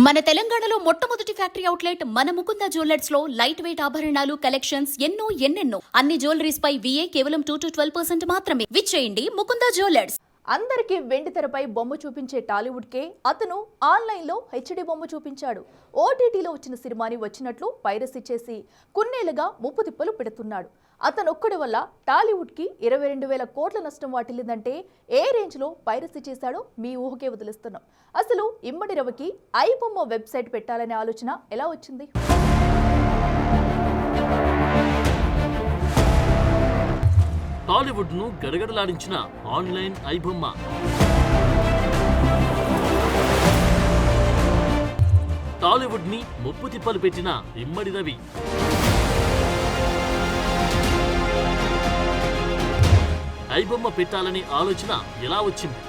మన తెలంగాణలో మొట్టమొదటి ఫ్యాక్టరీ అవుట్లెట్ మన ముకుంద జ్యువెలర్స్ లో లైట్ వెయిట్ ఆభరణాలు కలెక్షన్స్ ఎన్నెన్నో అన్ని జ్యువెలరీస్ పై VA కేవలం 2 to 12% మాత్రమే. విచ్చేయండి ముకుంద జ్యువెలర్స్. అందరికీ వెండితెరపై బొమ్మ చూపించే టాలీవుడ్ కే అతను ఆన్లైన్లో HD బొమ్మ చూపించాడు. OTTలో వచ్చిన సినిమాని వచ్చినట్లు పైరసీ చేసి కొన్నేళ్లుగా ముప్పు తిప్పలు పెడుతున్నాడు. అతనొక్కడి వల్ల టాలీవుడ్కి 22,000 కోట్ల నష్టం వాటిల్లిందంటే ఏ రేంజ్లో పైరసీ చేశాడో మీ ఊహకే వదిలిస్తున్నాం. అసలు ఇమ్మడి రవికి ఐ బొమ్మ వెబ్సైట్ పెట్టాలనే ఆలోచన ఎలా వచ్చింది? టాలీవుడ్ ను గడగడలాడించిన ఆన్లైన్ ఐబొమ్మ. టాలీవుడ్ ని ముప్పు తిప్పలు పెట్టిన ఇమ్మడి రవి. ఐబొమ్మ పెట్టాలనే ఆలోచన ఎలా వచ్చింది?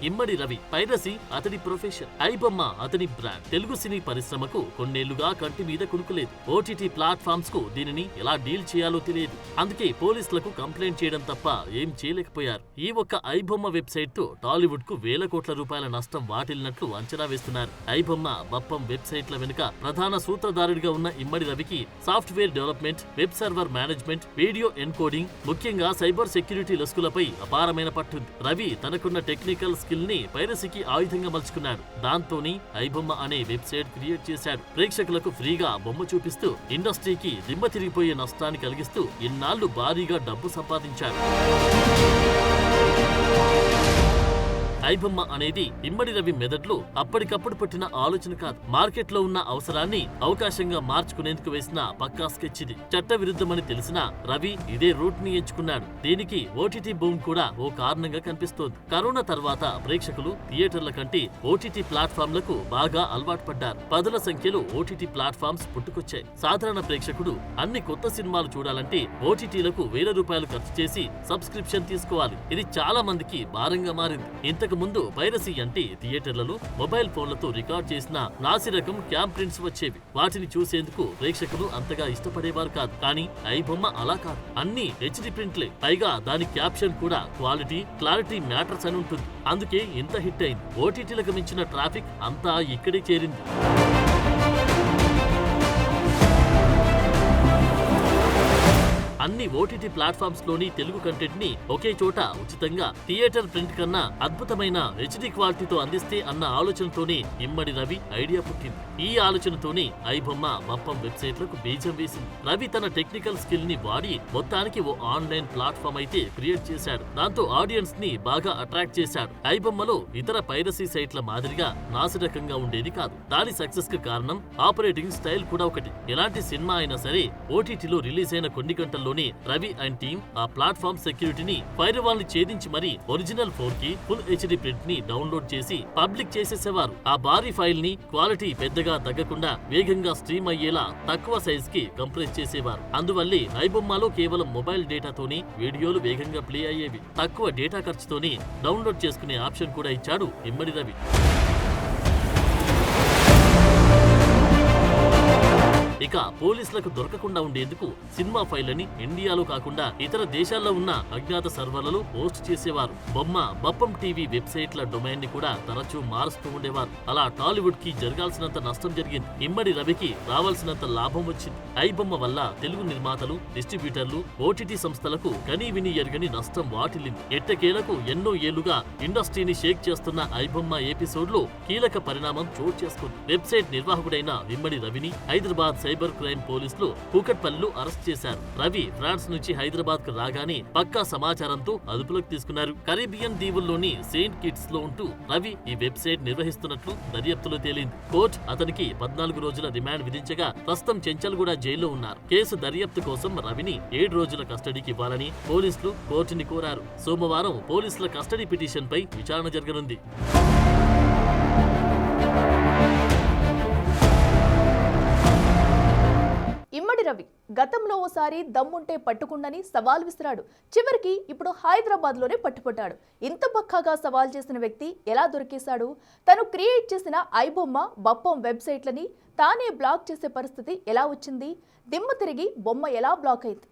ఇమ్మడి రవి పైరసీ అతడి ప్రొఫెషన్, ఐబొమ్మ అతని బ్రాండ్. తెలుగు సినీ పరిశ్రమకు కొన్నేళ్లుగా కంటి మీద కునుకులేదు. OTT ప్లాట్ఫామ్స్ కు దీనిని ఎలా డీల్ చేయాలో తెలియదు. అందుకే పోలీసులకు కంప్లైంట్ చేయడం తప్ప ఏం చేయలేకపోయారు. ఈ ఒక్క ఐబొమ్మ వెబ్సైట్ తో టాలీవుడ్ కు వేల కోట్ల రూపాయల నష్టం వాటిల్లినట్లు అంచనా వేస్తున్నారు. ఐబొమ్మ బప్పం వెబ్సైట్ల వెనుక ప్రధాన సూత్రధారుడిగా ఉన్న ఇమ్మడి రవికి software development, web server management, video encoding, ముఖ్యంగా సైబర్ సెక్యూరిటీ లస్కులపై అపారమైన పట్టుంది. రవి తనకున్న టెక్నికల్ స్కిల్ ని పైరసీకి ఆయుధంగా మలుచుకున్నాడు. దాంతోని ఐబొమ్మ అనే వెబ్సైట్ క్రియేట్ చేశాడు. ప్రేక్షకులకు ఫ్రీగా బొమ్మ చూపిస్తూ ఇండస్ట్రీకి దిమ్మ తిరిగిపోయే నష్టాన్ని కలిగిస్తూ ఇన్నాళ్లు భారీగా డబ్బు సంపాదించాడు. ఐబొమ్మ అనేది ఇమ్మడి రవి మెదడులో అప్పటికప్పుడు పుట్టిన ఆలోచన కాదు. మార్కెట్ లో ఉన్న అవసరాన్ని అవకాశంగా మార్చుకునేందుకు వేసిన పక్కా స్కెచ్ ఇది. చట్ట విరుద్ధమని తెలిసినా రవి ఇదే రూట్ ని ఎంచుకున్నాడు. దీనికి OTT బూమ్ కూడా ఓ కారణంగా కనిపిస్తోంది. కరోనా తర్వాత ప్రేక్షకులు థియేటర్ల కంటే OTT ప్లాట్ఫామ్లకు బాగా అలవాటు పడ్డారు. పదుల సంఖ్యలో OTT ప్లాట్ఫామ్స్ పుట్టుకొచ్చాయి. సాధారణ ప్రేక్షకుడు అన్ని కొత్త సినిమాలు చూడాలంటే OTTలకు ₹1000 ఖర్చు చేసి సబ్స్క్రిప్షన్ తీసుకోవాలి. ఇది చాలా మందికి భారంగా మారింది. ఇంతకు ముందు పైరసీ అంటే థియేటర్లలో మొబైల్ ఫోన్లతో రికార్డ్ చేసిన నాసిరకం క్యామ్ ప్రింట్స్ వచ్చేవి. వాటిని చూసేందుకు ప్రేక్షకులు అంతగా ఇష్టపడేవారు కాదు. కానీ ఐబొమ్మ అలా కాదు, అన్ని HD ప్రింట్లే. పైగా దాని క్యాప్షన్ కూడా క్లారిటీ మ్యాటర్స్ అని ఉంటుంది. అందుకే ఇంత హిట్ అయింది. OTTలకు మించిన ట్రాఫిక్ అంతా ఇక్కడే చేరింది. అన్ని OTT ప్లాట్ఫామ్స్ లోని తెలుగు కంటెంట్ ని ఒకే చోట ఉచితంగా థియేటర్ ప్రింట్ కన్నా అద్భుతమైన HD క్వాలిటీతో అందిస్తే అన్న ఆలోచనతోనే ఇమ్మడి రవి ఐడియా పుట్టింది. ఈ ఆలోచనతోనే ఐబొమ్మ బప్పం వెబ్సైట్లకు బీజం వేసింది. రవి తన టెక్నికల్ స్కిల్ ని వాడి మొత్తానికి ఓ ఆన్లైన్ ప్లాట్ఫామ్ అయితే క్రియేట్ చేశాడు. దాంతో ఆడియన్స్ ని బాగా అట్రాక్ట్ చేశాడు. ఐబొమ్మలో ఇతర పైరసీ సైట్ల మాదిరిగా నాసిరకంగా ఉండేది కాదు. దాని సక్సెస్ కి కారణం ఆపరేటింగ్ స్టైల్ కూడా ఒకటి. ఎలాంటి సినిమా అయినా సరే OTTలో రిలీజ్ అయిన కొన్ని గంటల్లో రవి అండ్ టీమ్ ఆ ప్లాట్ఫామ్ సెక్యూరిటీని ఫైర్వాల్ ని ఛేదించి మరీ original 4K full HD print ని డౌన్లోడ్ చేసి పబ్లిక్ చేసేసేవారు. ఆ భారీ ఫైల్ ని క్వాలిటీ పెద్దగా తగ్గకుండా వేగంగా స్ట్రీమ్ అయ్యేలా తక్కువ సైజ్ కి కంప్రెస్ చేసేవారు. అందువల్లే ఐబొమ్మలో కేవలం మొబైల్ డేటాతోనే వీడియోలు వేగంగా ప్లే అయ్యేవి. తక్కువ డేటా ఖర్చుతోనే డౌన్లోడ్ చేసుకునే ఆప్షన్ కూడా ఇచ్చాడు ఇమ్మడి రవి. ఇక పోలీసులకు దొరకకుండా ఉండేందుకు సినిమా ఫైళ్లని ఇండియాలో కాకుండా ఇతర దేశాల్లో ఉన్న అజ్ఞాత సర్వర్లలో పోస్ట్ చేసేవారు. బొమ్మ బప్పం టీవీ వెబ్సైట్ల డొమైన్ ని కూడా తరచూ మారుస్తూ ఉండేవారు. అలా టాలీవుడ్ కి జరగాల్సినంత నష్టం జరిగింది. ఇమ్మడి రవికి రావాల్సినంత లాభం వచ్చింది. ఐబొమ్మ వల్ల తెలుగు నిర్మాతలు, డిస్ట్రిబ్యూటర్లు, OTT సంస్థలకు కనీ విని ఎరుగని నష్టం వాటిల్లింది. ఎట్టకేలకు ఎన్నో ఏళ్లుగా ఇండస్ట్రీని షేక్ చేస్తున్న ఐబొమ్మ ఎపిసోడ్ లో కీలక పరిణామం చోటు చేసుకుంది. వెబ్సైట్ నిర్వాహకుడైన ఇమ్మడి రవిని హైదరాబాద్ సైబర్ క్రైమ్ పోలీసులు కూకట్పల్లిలో అరెస్ట్ చేశారు. రవి ఫ్రాన్స్ నుంచి హైదరాబాద్ కు రాగానే పక్కా సమాచారంతో అదుపులోకి తీసుకున్నారు. కరీబియన్ దీవుల్లోని సెయింట్ కిట్స్ లో ఉంటూ రవి ఈ వెబ్సైట్ నిర్వహిస్తున్నట్లు దర్యాప్తులో తేలింది. కోర్టు అతనికి 14 రోజుల రిమాండ్ విధించగా ప్రస్తుతం చెంచల్గూడ జైల్లో ఉన్నారు. కేసు దర్యాప్తు కోసం రవిని 7 రోజుల కస్టడీకి ఇవ్వాలని పోలీసులు కోర్టుని కోరారు. సోమవారం పోలీసుల కస్టడీ పిటిషన్ పై విచారణ జరగనుంది. ఇమ్మడి రవి గతంలో ఓసారి దమ్ముంటే పట్టుకుండని సవాల్ విసిరాడు. చివరికి ఇప్పుడు హైదరాబాద్ లోనే పట్టుపట్టాడు. ఇంత పక్కాగా సవాల్ చేసిన వ్యక్తి ఎలా దొరికేశాడు? తను క్రియేట్ చేసిన ఐబొమ్మ బప్పం వెబ్సైట్లని తానే బ్లాక్ చేసే పరిస్థితి ఎలా వచ్చింది? దిమ్మ తిరిగి బొమ్మ ఎలా బ్లాక్ అయింది?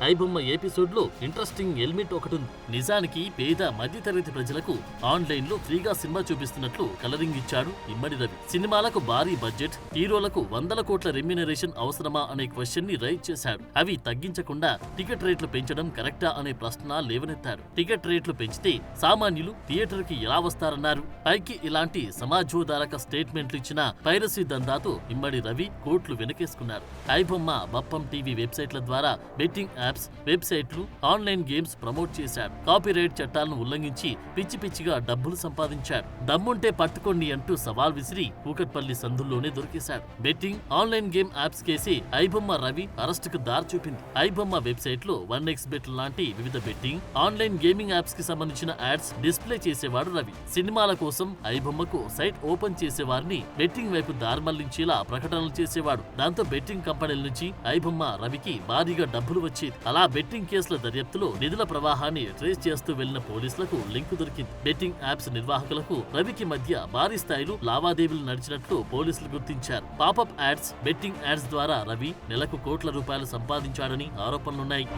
ఐబొమ్మ ఎపిసోడ్ లో ఇంట్రెస్టింగ్ ఎలిమెంట్ ఒకటి ఉంది. నిజానికి పేద మధ్యతరగతి ప్రజలకు ఆన్లైన్ లో ఫ్రీగా సినిమా చూపిస్తున్నట్లు కలరింగ్ ఇచ్చాడు ఇమ్మడి రవి. సినిమాలకు భారీ బడ్జెట్, హీరోలకు 100 కోట్ల రెమ్యునరేషన్ అవసరమా అనే క్వశ్చన్ ని రైజ్ చేశాడు. అవి తగ్గించకుండా టికెట్ రేట్లు పెంచడం కరెక్టా అనే ప్రశ్న లేవనెత్తాడు. టికెట్ రేట్లు పెంచితే సామాన్యులు థియేటర్ కి ఎలా వస్తారన్నారు. పైకి ఇలాంటి సమాజోదారక స్టేట్మెంట్లు ఇచ్చిన పైరసీ దందాతో ఇమ్మడి రవి కోట్లు వెనకేసుకున్నారు. ఐబొమ్మ, బప్పం టీవీ వెబ్సైట్ల ద్వారా బెట్టింగ్ యాప్స్, వెబ్సైట్లు, ఆన్లైన్ గేమ్స్ ప్రమోట్ చేశాడు. కాపీరైట్ చట్టాలను ఉల్లంఘించి పిచ్చి పిచ్చిగా డబ్బులు సంపాదించాడు. దమ్ముంటే పట్టుకోండి అంటూ సవాల్ విసిరి కూకట్పల్లి సందుల్లోనే దొరికేశాడు. బెట్టింగ్, ఆన్లైన్ గేమ్ యాప్స్ కేసి ఐబొమ్మ రవి అరెస్టుకు దారి చూపింది. ఐబొమ్మ వెబ్సైట్ లో 1xBet లాంటి వివిధ బెట్టింగ్, ఆన్లైన్ గేమింగ్ యాప్స్ కి సంబంధించిన యాడ్స్ డిస్ప్లే చేసేవాడు రవి. సినిమాల కోసం ఐబొమ్మకు సైట్ ఓపెన్ చేసేవారిని బెట్టింగ్ వైపు దారిమళ్లించేలా ప్రకటనలు చేసేవాడు. దాంతో బెట్టింగ్ కంపెనీల నుంచి ఐబొమ్మ రవికి భారీగా డబ్బులు వచ్చేది. అలా బెట్టింగ్ కేసుల దర్యాప్తులో నిధుల ప్రవాహాన్ని ట్రేస్ చేస్తూ వెళ్లిన పోలీసులకు లింకు దొరికింది. బెట్టింగ్ యాప్స్ నిర్వాహకులకు రవికి మధ్య భారీ స్థాయిలో లావాదేవీలు నడిచినట్లు పోలీసులు గుర్తించారు. పాపప్ యాడ్స్, బెట్టింగ్ యాడ్స్ ద్వారా రవి నెలకు కోట్ల రూపాయలు సంపాదించాడని ఆరోపణలున్నాయి.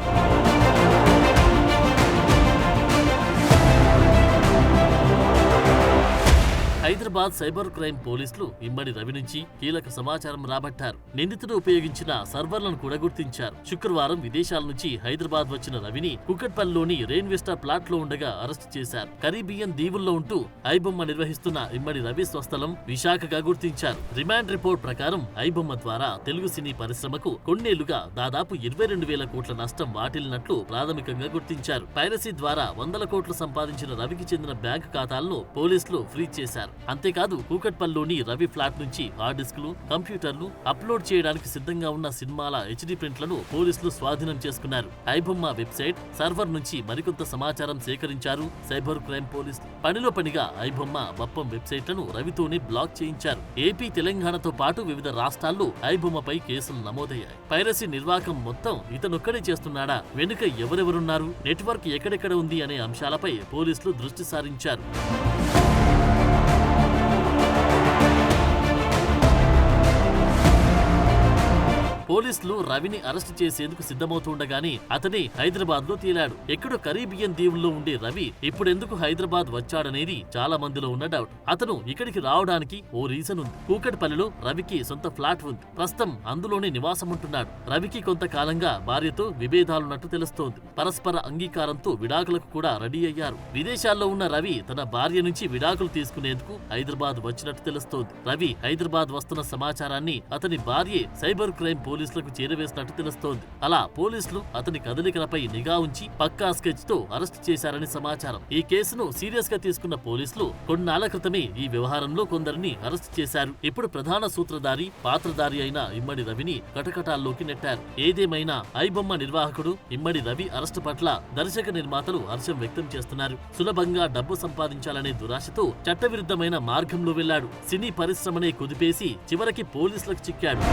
హైదరాబాద్ సైబర్ క్రైమ్ పోలీసులు ఇమ్మడి రవి నుంచి కీలక సమాచారం రాబట్టారు. నిందితుడు ఉపయోగించిన సర్వర్లను కూడా గుర్తించారు. శుక్రవారం విదేశాల నుంచి హైదరాబాద్ వచ్చిన రవిని కుకట్పల్లిలోని రెయిన్ విస్టా ప్లాట్ లో ఉండగా అరెస్టు చేశారు. కరీబియన్ దీవుల్లో ఉంటూ ఐబొమ్మ నిర్వహిస్తున్న ఇమ్మడి రవి స్వస్థలం విశాఖగా గుర్తించారు. రిమాండ్ రిపోర్ట్ ప్రకారం ఐబొమ్మ ద్వారా తెలుగు సినీ పరిశ్రమకు కొన్నేళ్లుగా దాదాపు 22,000 కోట్ల నష్టం వాటిల్లినట్లు ప్రాథమికంగా గుర్తించారు. పైరసీ ద్వారా 100 కోట్లు సంపాదించిన రవికి చెందిన బ్యాంకు ఖాతాలను పోలీసులు ఫ్రీజ్ చేశారు. అంతేకాదు కూకట్పల్లిలోని రవి ఫ్లాట్ నుంచి హార్డ్ డిస్క్లు, కంప్యూటర్లు, అప్లోడ్ చేయడానికి సిద్ధంగా ఉన్న సినిమాల HD ప్రింట్లను పోలీసులు స్వాధీనం చేసుకున్నారు. ఐబొమ్మ వెబ్సైట్, సర్వర్ నుంచి మరికొంత సమాచారం సేకరించారు సైబర్ క్రైమ్ పోలీసులు. పనిలో పనిగా ఐబొమ్మ, బప్పం వెబ్సైట్లను రవితోనే బ్లాక్ చేయించారు. ఏపీ, తెలంగాణతో పాటు వివిధ రాష్ట్రాల్లో ఐబొమ్మపై కేసులు నమోదయ్యాయి. పైరసీ నిర్వాహకం మొత్తం ఇతనొక్కడే చేస్తున్నాడా, వెనుక ఎవరెవరున్నారు, నెట్వర్క్ ఎక్కడెక్కడ ఉంది అనే అంశాలపై పోలీసులు దృష్టి సారించారు. పోలీసులు రవిని అరెస్టు చేసేందుకు సిద్ధమవుతుండగానే అతనే హైదరాబాద్ లో తేలాడు. ఎక్కడో కరీబియన్ దీవుల్లో ఉండే రవి ఇప్పుడెందుకు హైదరాబాద్ వచ్చాడనేది చాలా మందిలో ఉన్న డౌట్. అతను ఇక్కడికి రావడానికి ఓ రీజన్ ఉంది. కూకట్పల్లిలో రవికి సొంత ఫ్లాట్ ఉంది. ప్రస్తుతం అందులోనే నివాసం ఉంటున్నాడు. రవికి కొంతకాలంగా భార్యతో విభేదాలున్నట్టు తెలుస్తోంది. పరస్పర అంగీకారంతో విడాకులకు కూడా రెడీ అయ్యారు. విదేశాల్లో ఉన్న రవి తన భార్య నుంచి విడాకులు తీసుకునేందుకు హైదరాబాద్ వచ్చినట్టు తెలుస్తోంది. రవి హైదరాబాద్ వస్తున్న సమాచారాన్ని అతని భార్యే సైబర్ క్రైమ్ పోలీసులకు చేరవేసినట్టు తెలుస్తోంది. అలా పోలీసులు అతని కదలికలపై నిఘా ఉంచి పక్కా స్కెచ్ తో అరెస్ట్ చేశారని సమాచారం. ఈ కేసును సీరియస్ గా తీసుకున్న పోలీసులు కొన్నాళ్ల క్రితమే ఈ వ్యవహారంలో కొందరిని అరెస్ట్ చేశారు. ఇప్పుడు ప్రధాన సూత్రధారి, పాత్రధారి అయిన ఇమ్మడి రవిని కటకటాల్లోకి నెట్టారు. ఏదేమైనా ఐబొమ్మ నిర్వాహకుడు ఇమ్మడి రవి అరెస్టు పట్ల దర్శక నిర్మాతలు హర్షం వ్యక్తం చేస్తున్నారు. సులభంగా డబ్బు సంపాదించాలనే దురాశతో చట్టవిరుద్ధమైన మార్గంలో వెళ్లాడు. సినీ పరిశ్రమనే కుదిపేసి చివరికి పోలీసులకు చిక్కాడు.